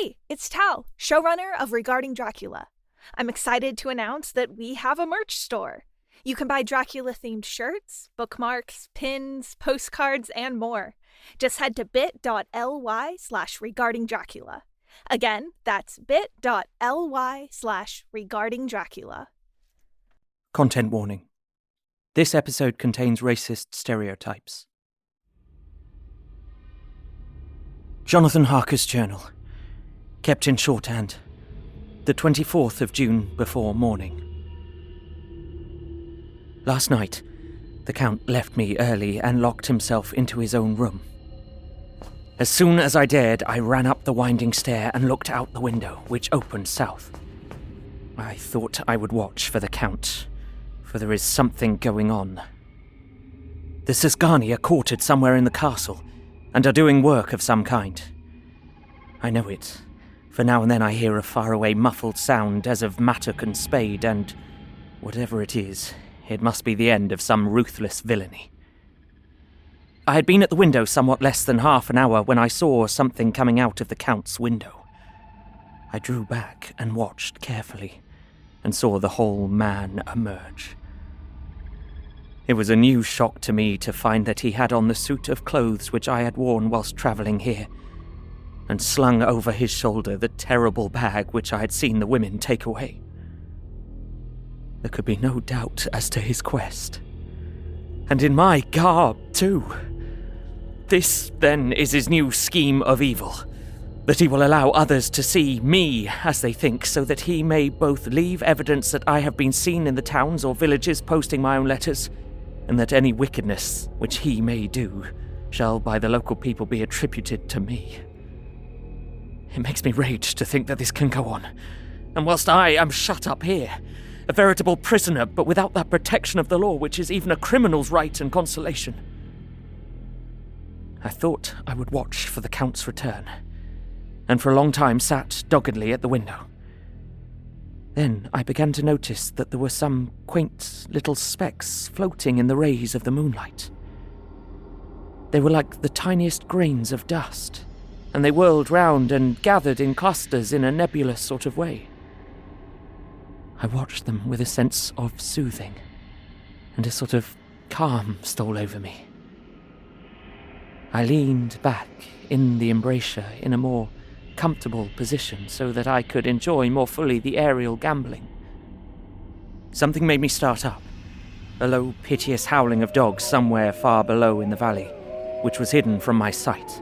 Hey, it's Tal, showrunner of Regarding Dracula. I'm excited to announce that we have a merch store. You can buy Dracula-themed shirts, bookmarks, pins, postcards, and more. Just head to bit.ly/regardingdracula. Again, that's bit.ly/regardingdracula. Content warning. This episode contains racist stereotypes. Jonathan Harker's journal. Kept in shorthand. The 24th of June before morning. Last night, the Count left me early and locked himself into his own room. As soon as I dared, I ran up the winding stair and looked out the window, which opened south. I thought I would watch for the Count, for there is something going on. The Sisgani are quartered somewhere in the castle, and are doing work of some kind. I know it, for now and then I hear a faraway muffled sound as of mattock and spade, and whatever it is, it must be the end of some ruthless villainy. I had been at the window somewhat less than half an hour when I saw something coming out of the Count's window. I drew back and watched carefully, and saw the whole man emerge. It was a new shock to me to find that he had on the suit of clothes which I had worn whilst travelling here, and slung over his shoulder the terrible bag which I had seen the women take away. There could be no doubt as to his quest. And in my garb, too. This, then, is his new scheme of evil, that he will allow others to see me as they think, so that he may both leave evidence that I have been seen in the towns or villages posting my own letters, and that any wickedness which he may do shall by the local people be attributed to me. It makes me rage to think that this can go on, and whilst I am shut up here, a veritable prisoner, but without that protection of the law which is even a criminal's right and consolation. I thought I would watch for the Count's return, and for a long time sat doggedly at the window. Then I began to notice that there were some quaint little specks floating in the rays of the moonlight. They were like the tiniest grains of dust, and they whirled round and gathered in clusters in a nebulous sort of way. I watched them with a sense of soothing, and a sort of calm stole over me. I leaned back in the embrasure in a more comfortable position so that I could enjoy more fully the aerial gambling. Something made me start up, a low, piteous howling of dogs somewhere far below in the valley, which was hidden from my sight.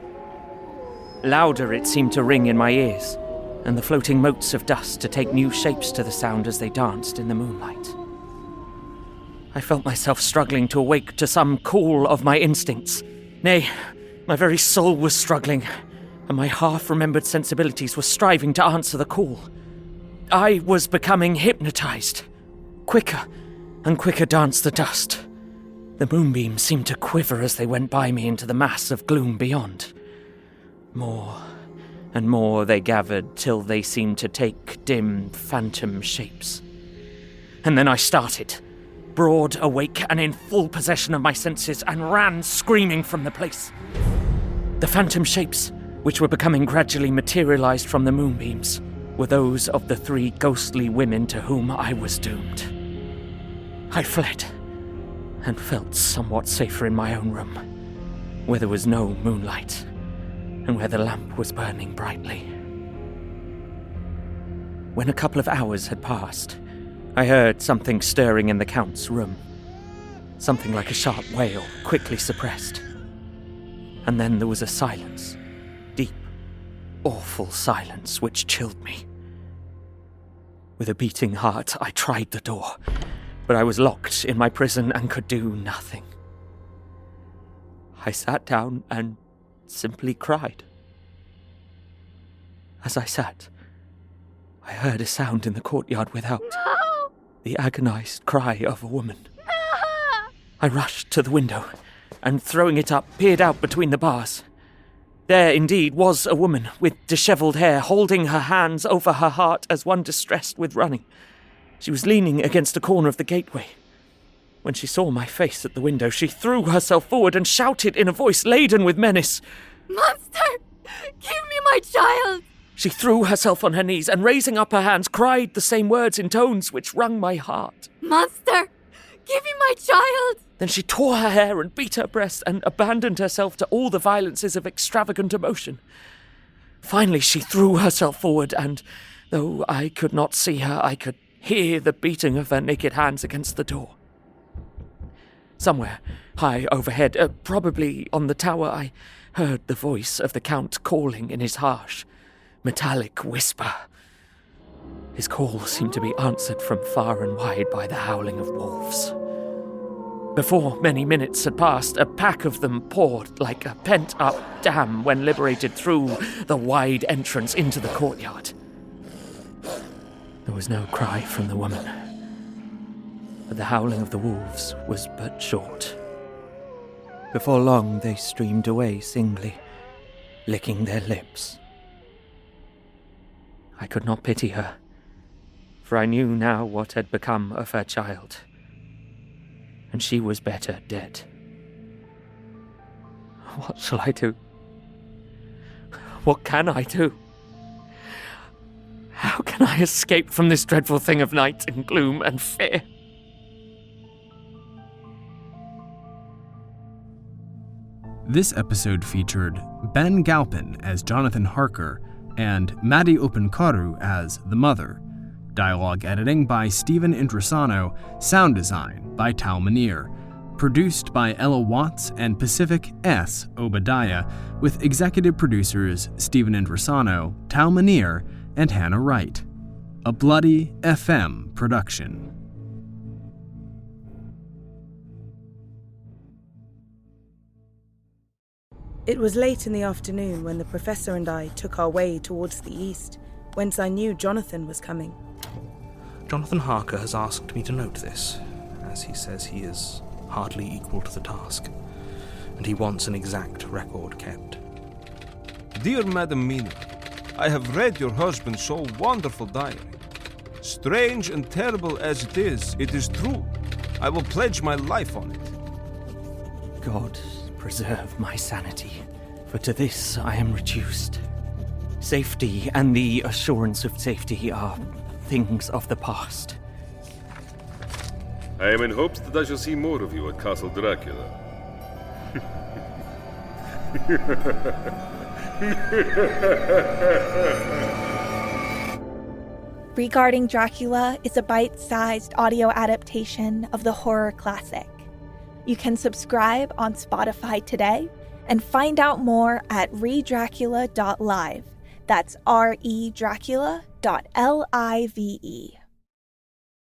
Louder it seemed to ring in my ears, and the floating motes of dust to take new shapes to the sound as they danced in the moonlight. I felt myself struggling to awake to some call of my instincts. Nay, my very soul was struggling, and my half-remembered sensibilities were striving to answer the call. I was becoming hypnotized. Quicker and quicker danced the dust. The moonbeams seemed to quiver as they went by me into the mass of gloom beyond. More and more they gathered till they seemed to take dim, phantom shapes. And then I started, broad awake and in full possession of my senses, and ran screaming from the place. The phantom shapes, which were becoming gradually materialized from the moonbeams, were those of the three ghostly women to whom I was doomed. I fled, and felt somewhat safer in my own room, where there was no moonlight, and where the lamp was burning brightly. When a couple of hours had passed, I heard something stirring in the Count's room. Something like a sharp wail, quickly suppressed. And then there was a silence. Deep, awful silence which chilled me. With a beating heart, I tried the door, but I was locked in my prison and could do nothing. I sat down and simply cried. As I sat, I heard a sound in the courtyard without. No! The agonized cry of a woman. No! I rushed to the window, and throwing it up, peered out between the bars. There, indeed, was a woman with dishevelled hair, holding her hands over her heart as one distressed with running. She was leaning against a corner of the gateway. When she saw my face at the window, she threw herself forward and shouted in a voice laden with menace, Monster! Give me my child! She threw herself on her knees and, raising up her hands, cried the same words in tones which wrung my heart. "Monster! Give me my child!" Then she tore her hair and beat her breast and abandoned herself to all the violences of extravagant emotion. Finally, she threw herself forward, and though I could not see her, I could hear the beating of her naked hands against the door. Somewhere, high overhead, probably on the tower, I heard the voice of the Count calling in his harsh, metallic whisper. His call seemed to be answered from far and wide by the howling of wolves. Before many minutes had passed, a pack of them poured like a pent-up dam when liberated through the wide entrance into the courtyard. There was no cry from the woman, but the howling of the wolves was but short. Before long, they streamed away singly, licking their lips. I could not pity her, for I knew now what had become of her child, and she was better dead. What shall I do? What can I do? How can I escape from this dreadful thing of night and gloom and fear? This episode featured Ben Galpin as Jonathan Harker and Maddie Openkaru as the mother. Dialogue editing by Stephen Intrasano, sound design by Tal Munir. Produced by Ella Watts and Pacific S. Obadiah, with executive producers Stephen Intrasano, Tal Munir, and Hannah Wright. A Bloody FM production. It was late in the afternoon when the professor and I took our way towards the east, whence I knew Jonathan was coming. Jonathan Harker has asked me to note this, as he says he is hardly equal to the task, and he wants an exact record kept. Dear Madam Mina, I have read your husband's so wonderful diary. Strange and terrible as it is true. I will pledge my life on it. God preserve my sanity, for to this I am reduced. Safety and the assurance of safety are things of the past. I am in hopes that I shall see more of you at Castle Dracula. Regarding Dracula is a bite-sized audio adaptation of the horror classic. You can subscribe on Spotify today and find out more at redracula.live. That's redracula.live.